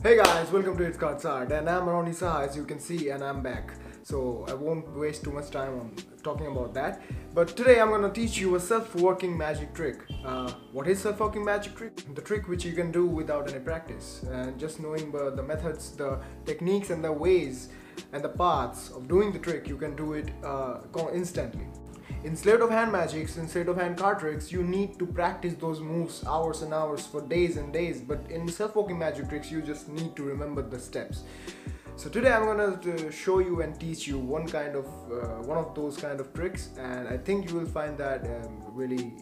Hey guys, welcome to It's Cards Art, and I'm Ronnie Saha, as you can see, and I'm back. So I won't waste too much time on talking about that. But today I'm gonna teach you a self-working magic trick. What is self-working magic trick? The trick which you can do without any practice, and just knowing the methods, the techniques, and the ways and the paths of doing the trick, you can do it instantly. Instead of hand magics, instead of hand card tricks, you need to practice those moves hours and hours for days and days. But in self-working magic tricks, you just need to remember the steps. So today I'm gonna show you and teach you one of those kind of tricks, and I think you will find that really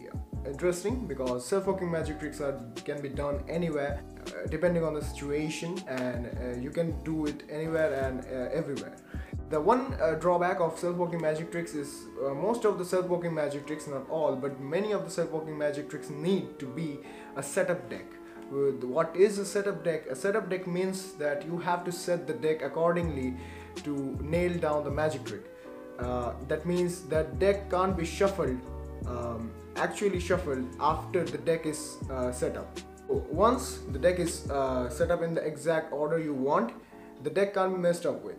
interesting, because self-working magic tricks can be done anywhere, depending on the situation, and you can do it anywhere and everywhere. The one drawback of self-working magic tricks is most of the self-working magic tricks, not all, but many of the self-working magic tricks need to be a setup deck. What is a setup deck? A setup deck means that you have to set the deck accordingly to nail down the magic trick. That means that deck can't be shuffled, actually shuffled after the deck is set up. Once the deck is set up in the exact order you want, the deck can't be messed up with.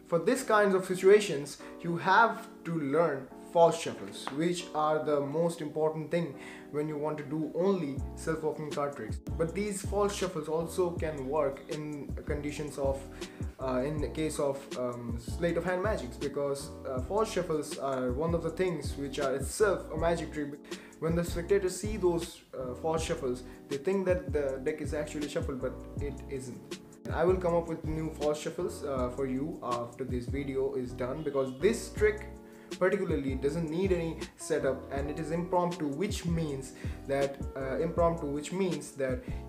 For these kinds of situations, you have to learn false shuffles, which are the most important thing when you want to do only self-working card tricks. But these false shuffles also can work in conditions of, in the case of sleight of hand magics, because false shuffles are one of the things which are itself a magic trick. When the spectators see those false shuffles, they think that the deck is actually shuffled, but it isn't. I will come up with new false shuffles for you after this video is done, because this trick particularly doesn't need any setup, and it is impromptu, which means that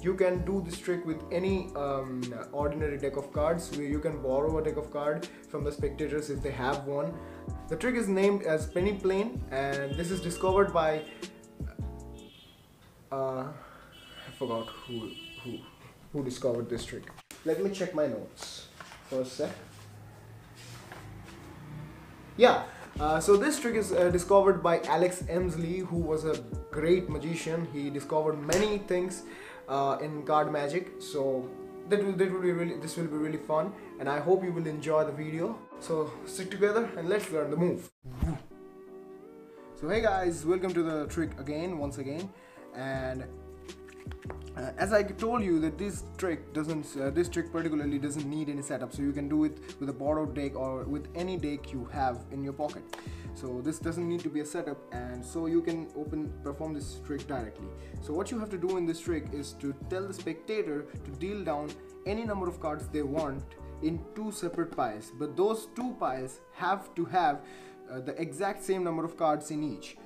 you can do this trick with any ordinary deck of cards, where you can borrow a deck of cards from the spectators if they have one. The trick is named as Penny Plane, and this is discovered by I forgot who discovered this trick. Let me check my notes for a sec. Yeah, so this trick is discovered by Elmsley, who was a great magician. He discovered many things in card magic. So this will be really fun, and I hope you will enjoy the video. So stick together and let's learn the move. So hey guys, welcome to the trick once again, and as I told you that this trick particularly doesn't need any setup, so you can do it with a borrowed deck or with any deck you have in your pocket. So this doesn't need to be a setup, and so you can perform this trick directly. So what you have to do in this trick is to tell the spectator to deal down any number of cards they want in two separate piles, but those two piles have to have the exact same number of cards in each.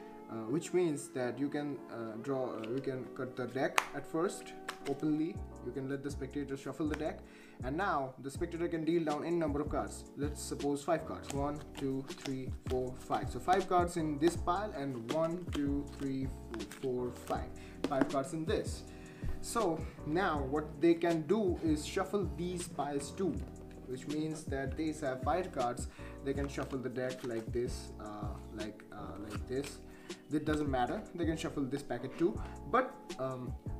Which means that you can you can cut the deck at first openly. You can let the spectator shuffle the deck, and now the spectator can deal down any number of cards. Let's suppose 5 cards. 1, 2, 3, 4, 5. So 5 cards in this pile, and 1, 2, 3, 4, 5. 5 cards in this. So now what they can do is shuffle these piles too, which means that these have 5 cards. They can shuffle the deck like this, like this. It doesn't matter, they can shuffle this packet too, but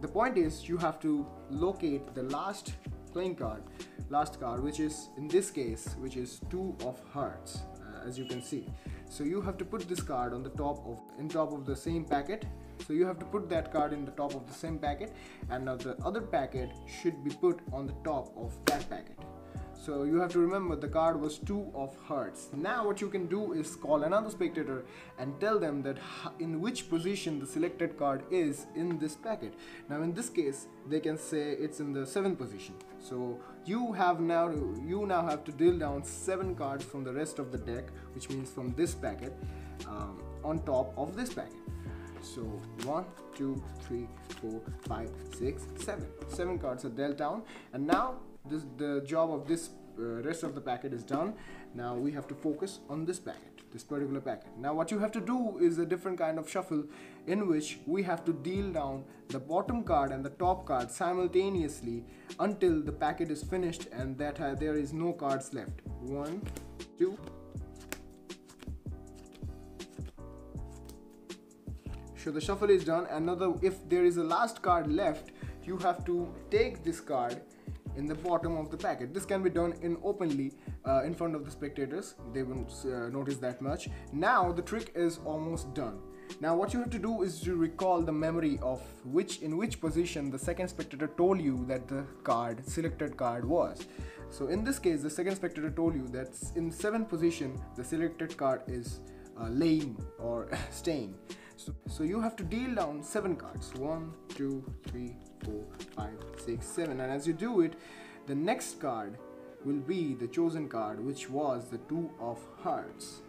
the point is you have to locate the last card, which is in this case, which is 2 of hearts, as you can see. So you have to put this card on the top of the same packet. So you have to put that card in the top of the same packet, and now the other packet should be put on the top of that packet. So you have to remember the card was 2 of hearts. Now what you can do is call another spectator and tell them that in which position the selected card is in this packet. Now in this case, they can say it's in the 7th position. So you now have to deal down 7 cards from the rest of the deck, which means from this packet, on top of this packet. So 1, 2, 3, 4, 5, 6, 7. 7 cards are dealt down, and now the job of this rest of the packet is done. Now we have to focus on this particular packet. Now what you have to do is a different kind of shuffle, in which we have to deal down the bottom card and the top card simultaneously until the packet is finished and that there is no cards left. 1, 2. So the shuffle is done, and if there is a last card left, you have to take this card in the bottom of the packet. This can be done in openly in front of the spectators. They won't notice that much. Now the trick is almost done. Now what you have to do is to recall the memory of in which position the second spectator told you that the selected card was. So in this case, the second spectator told you that in 7th position the selected card is laying or staying. So you have to deal down 7 cards. 1, 2, 3, 4, 5, 6, 7. And as you do it, the next card will be the chosen card, which was the 2 of hearts.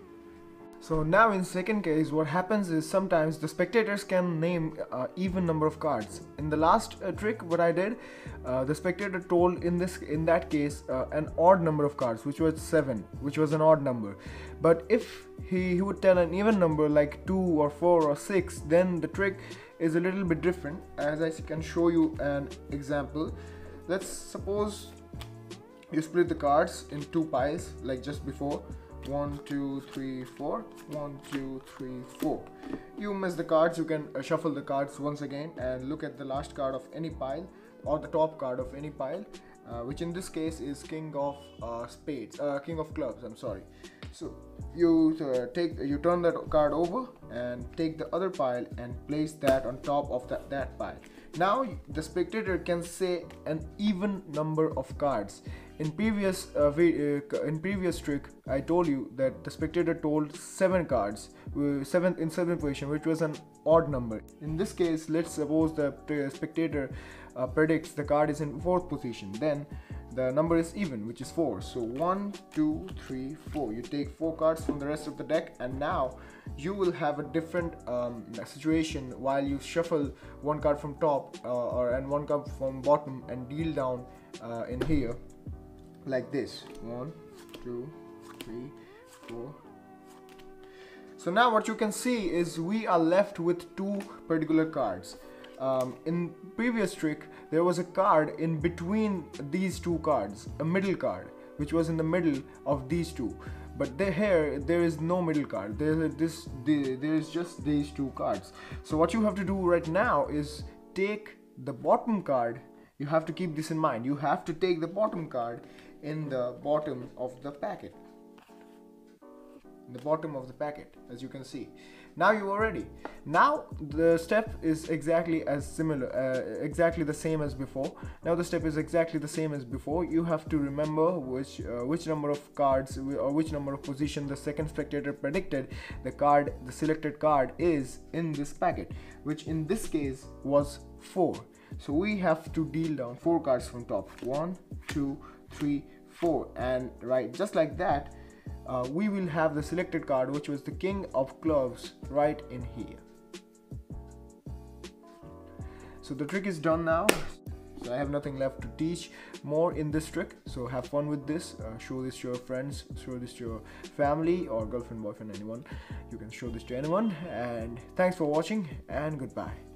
So now in second case, what happens is sometimes the spectators can name even number of cards. In the last trick, what I did, the spectator told in that case an odd number of cards, which was 7, which was an odd number. But if he would tell an even number like 2 or 4 or 6, then the trick is a little bit different. As I can show you an example. Let's suppose you split the cards in 2 piles like just before. 1, 2, 3, 4. 1, 2, 3, 4. You miss the cards, you can shuffle the cards once again and look at the last card of any pile or the top card of any pile, which in this case is King of King of Clubs. I'm sorry. So you turn that card over and take the other pile and place that on top of that pile. Now the spectator can say an even number of cards. In previous trick, I told you that the spectator told 7 cards, 7th position, which was an odd number. In this case, let's suppose the spectator predicts the card is in 4th position. Then the number is even, which is 4. So 1, 2, 3, 4. You take 4 cards from the rest of the deck, and now you will have a different situation while you shuffle 1 card from top and 1 card from bottom and deal down in here like this. 1, 2, 3, 4. So now what you can see is we are left with 2 particular cards. In previous trick, there was a card in between these 2 cards, a middle card, which was in the middle of these 2. But here there is no middle card. There is just these 2 cards. So what you have to do right now is take the bottom card. You have to keep this in mind. You have to take the bottom card in the bottom of the packet. The bottom of the packet, as you can see. Now you are ready. Now the step is exactly the same as before. Now the step is exactly the same as before. You have to remember which number of cards or which number of position the second spectator predicted the selected card is in this packet, which in this case was 4. So we have to deal down 4 cards from top. 1, 2, 3, 4, and right, just like that, we will have the selected card, which was the King of Clubs, right in here. So the trick is done now. So I have nothing left to teach more in this trick. So have fun with this. Show this to your friends, show this to your family or girlfriend, boyfriend, anyone. You can show this to anyone. And thanks for watching, and goodbye.